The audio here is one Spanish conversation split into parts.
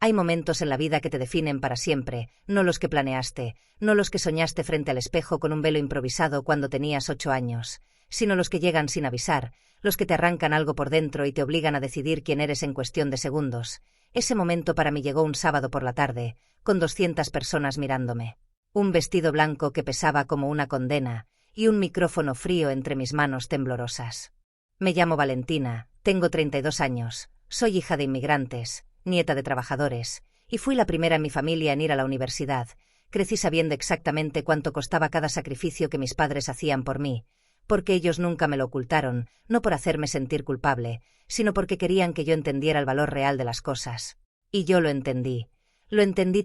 Hay momentos en la vida que te definen para siempre, no los que planeaste, no los que soñaste frente al espejo con un velo improvisado cuando tenías 8 años, sino los que llegan sin avisar, los que te arrancan algo por dentro y te obligan a decidir quién eres en cuestión de segundos. Ese momento para mí llegó un sábado por la tarde, con 200 personas mirándome. Un vestido blanco que pesaba como una condena, y un micrófono frío entre mis manos temblorosas. Me llamo Valentina, tengo 32 años, soy hija de inmigrantes, nieta de trabajadores, y fui la primera en mi familia en ir a la universidad. Crecí sabiendo exactamente cuánto costaba cada sacrificio que mis padres hacían por mí, porque ellos nunca me lo ocultaron, no por hacerme sentir culpable, sino porque querían que yo entendiera el valor real de las cosas. Y yo lo entendí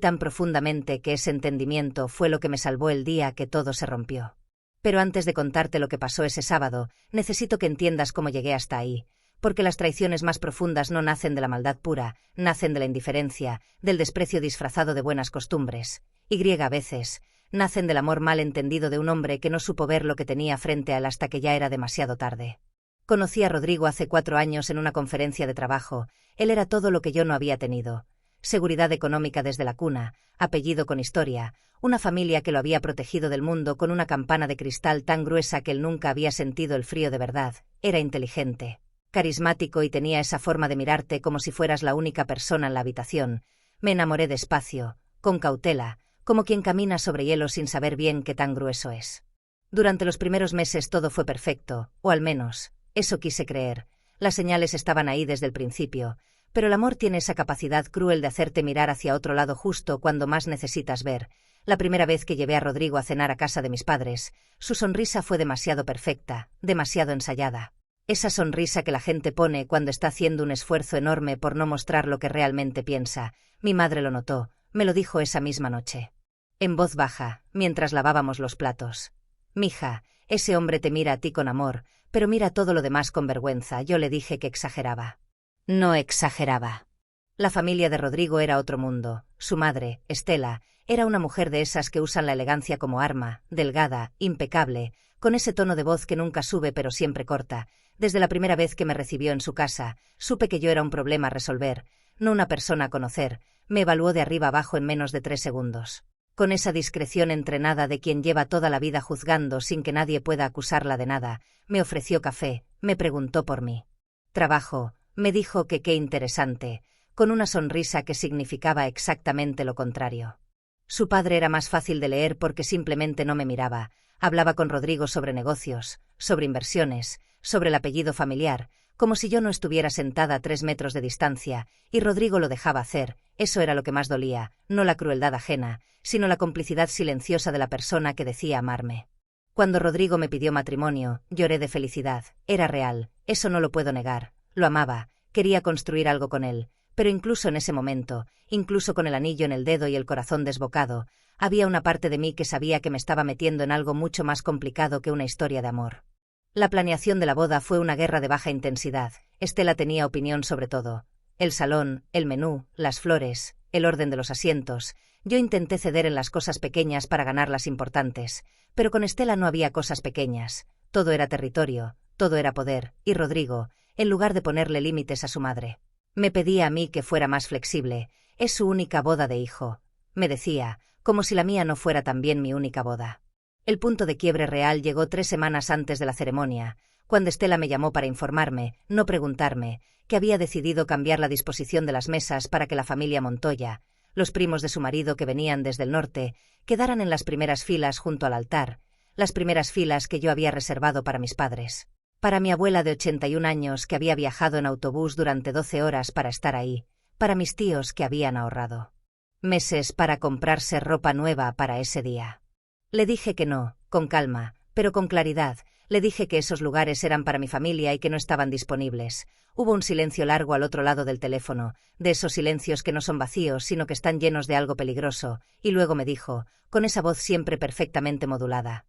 tan profundamente que ese entendimiento fue lo que me salvó el día que todo se rompió. Pero antes de contarte lo que pasó ese sábado, necesito que entiendas cómo llegué hasta ahí, porque las traiciones más profundas no nacen de la maldad pura, nacen de la indiferencia, del desprecio disfrazado de buenas costumbres, y a veces, nacen del amor mal entendido de un hombre que no supo ver lo que tenía frente a él hasta que ya era demasiado tarde. Conocí a Rodrigo hace 4 años en una conferencia de trabajo. Él era todo lo que yo no había tenido. Seguridad económica desde la cuna, apellido con historia, una familia que lo había protegido del mundo con una campana de cristal tan gruesa que él nunca había sentido el frío de verdad. Era inteligente, carismático y tenía esa forma de mirarte como si fueras la única persona en la habitación. Me enamoré despacio, con cautela, como quien camina sobre hielo sin saber bien qué tan grueso es. Durante los primeros meses todo fue perfecto, o al menos, eso quise creer. Las señales estaban ahí desde el principio, pero el amor tiene esa capacidad cruel de hacerte mirar hacia otro lado justo cuando más necesitas ver. La primera vez que llevé a Rodrigo a cenar a casa de mis padres, su sonrisa fue demasiado perfecta, demasiado ensayada. Esa sonrisa que la gente pone cuando está haciendo un esfuerzo enorme por no mostrar lo que realmente piensa. Mi madre lo notó, me lo dijo esa misma noche, en voz baja, mientras lavábamos los platos. Mija, ese hombre te mira a ti con amor, pero mira todo lo demás con vergüenza. Yo le dije que exageraba. No exageraba. La familia de Rodrigo era otro mundo. Su madre, Estela, era una mujer de esas que usan la elegancia como arma, delgada, impecable, con ese tono de voz que nunca sube pero siempre corta. Desde la primera vez que me recibió en su casa, supe que yo era un problema a resolver, no una persona a conocer. Me evaluó de arriba abajo en menos de 3 segundos. Con esa discreción entrenada de quien lleva toda la vida juzgando sin que nadie pueda acusarla de nada, me ofreció café, me preguntó por mí. Trabajo, me dijo que qué interesante, con una sonrisa que significaba exactamente lo contrario. Su padre era más fácil de leer porque simplemente no me miraba. Hablaba con Rodrigo sobre negocios, sobre inversiones, sobre el apellido familiar, como si yo no estuviera sentada a 3 metros de distancia, y Rodrigo lo dejaba hacer. Eso era lo que más dolía, no la crueldad ajena, sino la complicidad silenciosa de la persona que decía amarme. Cuando Rodrigo me pidió matrimonio, lloré de felicidad. Era real, eso no lo puedo negar. Lo amaba, quería construir algo con él, pero incluso en ese momento, incluso con el anillo en el dedo y el corazón desbocado, había una parte de mí que sabía que me estaba metiendo en algo mucho más complicado que una historia de amor. La planeación de la boda fue una guerra de baja intensidad. Estela tenía opinión sobre todo. El salón, el menú, las flores, el orden de los asientos. Yo intenté ceder en las cosas pequeñas para ganar las importantes, pero con Estela no había cosas pequeñas. Todo era territorio, todo era poder, y Rodrigo, en lugar de ponerle límites a su madre, me pedía a mí que fuera más flexible. Es su única boda de hijo, me decía, como si la mía no fuera también mi única boda. El punto de quiebre real llegó 3 semanas antes de la ceremonia, cuando Estela me llamó para informarme, no preguntarme, que había decidido cambiar la disposición de las mesas para que la familia Montoya, los primos de su marido que venían desde el norte, quedaran en las primeras filas junto al altar, las primeras filas que yo había reservado para mis padres. Para mi abuela de 81 años que había viajado en autobús durante 12 horas para estar ahí, para mis tíos que habían ahorrado meses para comprarse ropa nueva para ese día. Le dije que no, con calma, pero con claridad. Le dije que esos lugares eran para mi familia y que no estaban disponibles. Hubo un silencio largo al otro lado del teléfono, de esos silencios que no son vacíos sino que están llenos de algo peligroso, y luego me dijo, con esa voz siempre perfectamente modulada: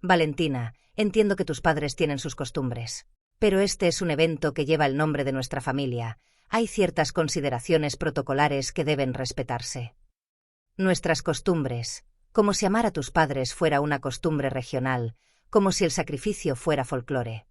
Valentina, entiendo que tus padres tienen sus costumbres, pero este es un evento que lleva el nombre de nuestra familia. Hay ciertas consideraciones protocolares que deben respetarse. Nuestras costumbres, como si amar a tus padres fuera una costumbre regional, como si el sacrificio fuera folclore.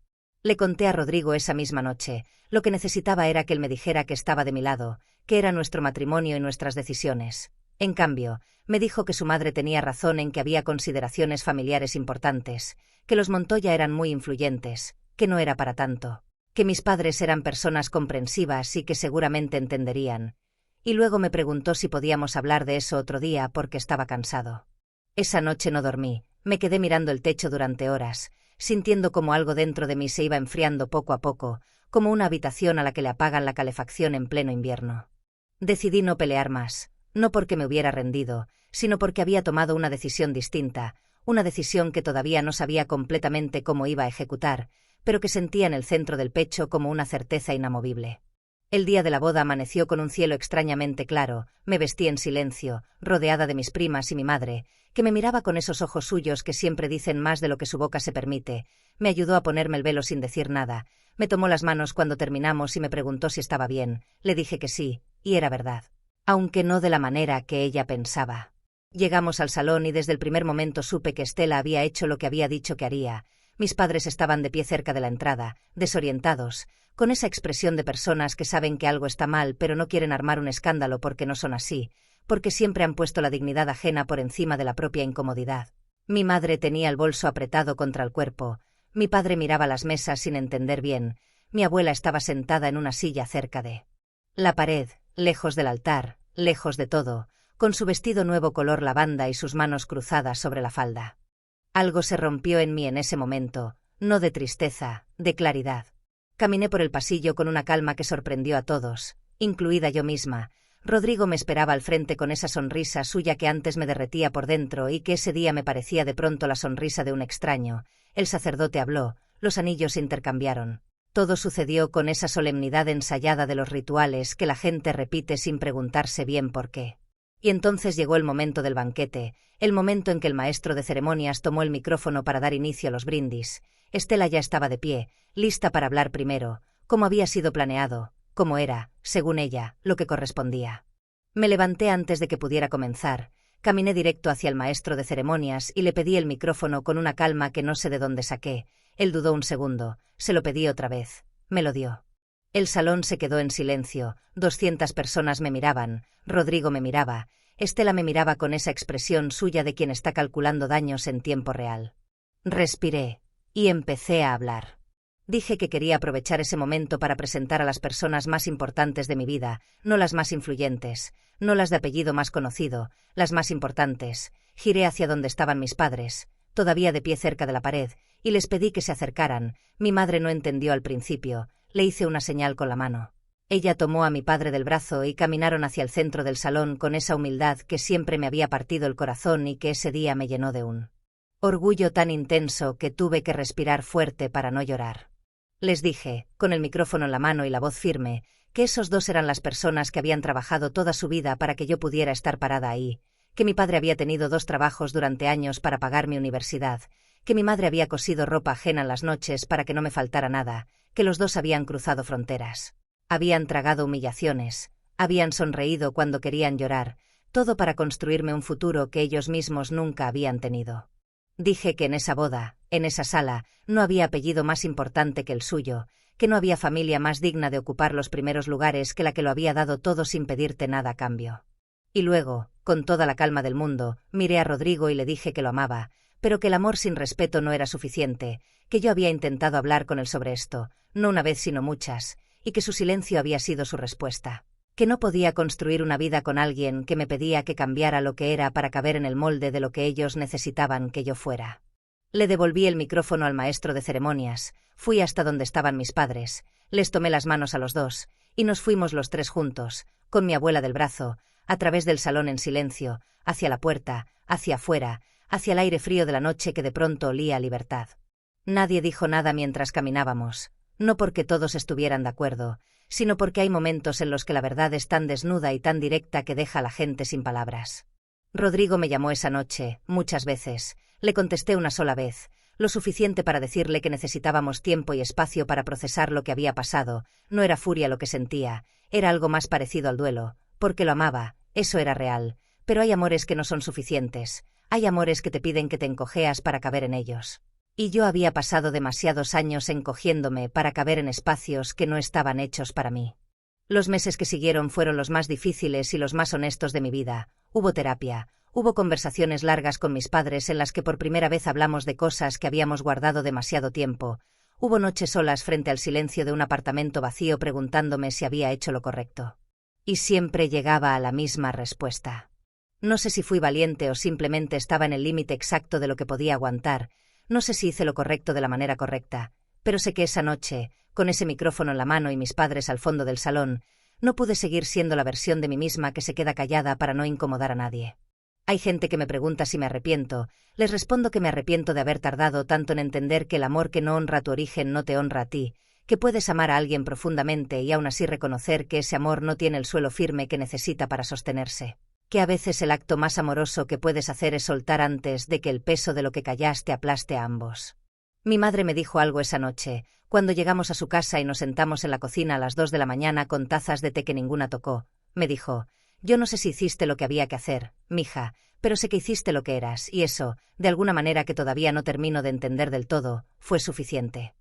Le conté a Rodrigo esa misma noche. Lo que necesitaba era que él me dijera que estaba de mi lado, que era nuestro matrimonio y nuestras decisiones. En cambio, me dijo que su madre tenía razón en que había consideraciones familiares importantes, que los Montoya eran muy influyentes, que no era para tanto, que mis padres eran personas comprensivas y que seguramente entenderían. Y luego me preguntó si podíamos hablar de eso otro día porque estaba cansado. Esa noche no dormí, me quedé mirando el techo durante horas, sintiendo como algo dentro de mí se iba enfriando poco a poco, como una habitación a la que le apagan la calefacción en pleno invierno. Decidí no pelear más, no porque me hubiera rendido, sino porque había tomado una decisión distinta, una decisión que todavía no sabía completamente cómo iba a ejecutar, pero que sentía en el centro del pecho como una certeza inamovible. El día de la boda amaneció con un cielo extrañamente claro, me vestí en silencio, rodeada de mis primas y mi madre, que me miraba con esos ojos suyos que siempre dicen más de lo que su boca se permite. Me ayudó a ponerme el velo sin decir nada, me tomó las manos cuando terminamos y me preguntó si estaba bien. Le dije que sí, y era verdad, aunque no de la manera que ella pensaba. Llegamos al salón y desde el primer momento supe que Estela había hecho lo que había dicho que haría. Mis padres estaban de pie cerca de la entrada, desorientados, con esa expresión de personas que saben que algo está mal pero no quieren armar un escándalo porque no son así, porque siempre han puesto la dignidad ajena por encima de la propia incomodidad. Mi madre tenía el bolso apretado contra el cuerpo, mi padre miraba las mesas sin entender bien, mi abuela estaba sentada en una silla cerca de la pared, lejos del altar, lejos de todo, con su vestido nuevo color lavanda y sus manos cruzadas sobre la falda. Algo se rompió en mí en ese momento, no de tristeza, de claridad. Caminé por el pasillo con una calma que sorprendió a todos, incluida yo misma. Rodrigo me esperaba al frente con esa sonrisa suya que antes me derretía por dentro y que ese día me parecía de pronto la sonrisa de un extraño. El sacerdote habló, los anillos se intercambiaron. Todo sucedió con esa solemnidad ensayada de los rituales que la gente repite sin preguntarse bien por qué. Y entonces llegó el momento del banquete, el momento en que el maestro de ceremonias tomó el micrófono para dar inicio a los brindis. Estela ya estaba de pie, lista para hablar primero, como había sido planeado, como era, según ella, lo que correspondía. Me levanté antes de que pudiera comenzar, caminé directo hacia el maestro de ceremonias y le pedí el micrófono con una calma que no sé de dónde saqué. Él dudó un segundo, se lo pedí otra vez, me lo dio. El salón se quedó en silencio, 200 personas me miraban, Rodrigo me miraba, Estela me miraba con esa expresión suya de quien está calculando daños en tiempo real. Respiré, y empecé a hablar. Dije que quería aprovechar ese momento para presentar a las personas más importantes de mi vida, no las más influyentes, no las de apellido más conocido, las más importantes. Giré hacia donde estaban mis padres, todavía de pie cerca de la pared, y les pedí que se acercaran. Mi madre no entendió al principio, le hice una señal con la mano. Ella tomó a mi padre del brazo y caminaron hacia el centro del salón con esa humildad que siempre me había partido el corazón y que ese día me llenó de un orgullo tan intenso que tuve que respirar fuerte para no llorar. Les dije, con el micrófono en la mano y la voz firme, que esos dos eran las personas que habían trabajado toda su vida para que yo pudiera estar parada ahí, que mi padre había tenido 2 trabajos durante años para pagar mi universidad, que mi madre había cosido ropa ajena en las noches para que no me faltara nada, que los dos habían cruzado fronteras. Habían tragado humillaciones, habían sonreído cuando querían llorar, todo para construirme un futuro que ellos mismos nunca habían tenido. Dije que en esa boda, en esa sala, no había apellido más importante que el suyo, que no había familia más digna de ocupar los primeros lugares que la que lo había dado todo sin pedirte nada a cambio. Y luego, con toda la calma del mundo, miré a Rodrigo y le dije que lo amaba, pero que el amor sin respeto no era suficiente, que yo había intentado hablar con él sobre esto, no una vez sino muchas, y que su silencio había sido su respuesta, que no podía construir una vida con alguien que me pedía que cambiara lo que era para caber en el molde de lo que ellos necesitaban que yo fuera. Le devolví el micrófono al maestro de ceremonias, fui hasta donde estaban mis padres, les tomé las manos a los dos, y nos fuimos los 3 juntos, con mi abuela del brazo, a través del salón en silencio, hacia la puerta, hacia afuera, hacia el aire frío de la noche que de pronto olía a libertad. Nadie dijo nada mientras caminábamos, no porque todos estuvieran de acuerdo, sino porque hay momentos en los que la verdad es tan desnuda y tan directa que deja a la gente sin palabras. Rodrigo me llamó esa noche, muchas veces, le contesté una sola vez, lo suficiente para decirle que necesitábamos tiempo y espacio para procesar lo que había pasado. No era furia lo que sentía, era algo más parecido al duelo, porque lo amaba, eso era real, pero hay amores que no son suficientes, hay amores que te piden que te encojeas para caber en ellos. Y yo había pasado demasiados años encogiéndome para caber en espacios que no estaban hechos para mí. Los meses que siguieron fueron los más difíciles y los más honestos de mi vida. Hubo terapia, hubo conversaciones largas con mis padres en las que por primera vez hablamos de cosas que habíamos guardado demasiado tiempo. Hubo noches solas frente al silencio de un apartamento vacío preguntándome si había hecho lo correcto. Y siempre llegaba a la misma respuesta. No sé si fui valiente o simplemente estaba en el límite exacto de lo que podía aguantar. No sé si hice lo correcto de la manera correcta, pero sé que esa noche, con ese micrófono en la mano y mis padres al fondo del salón, no pude seguir siendo la versión de mí misma que se queda callada para no incomodar a nadie. Hay gente que me pregunta si me arrepiento. Les respondo que me arrepiento de haber tardado tanto en entender que el amor que no honra tu origen no te honra a ti, que puedes amar a alguien profundamente y aún así reconocer que ese amor no tiene el suelo firme que necesita para sostenerse, que a veces el acto más amoroso que puedes hacer es soltar antes de que el peso de lo que callaste aplaste a ambos. Mi madre me dijo algo esa noche, cuando llegamos a su casa y nos sentamos en la cocina a las 2 de la mañana con tazas de té que ninguna tocó. Me dijo: yo no sé si hiciste lo que había que hacer, mija, pero sé que hiciste lo que eras, y eso, de alguna manera que todavía no termino de entender del todo, fue suficiente.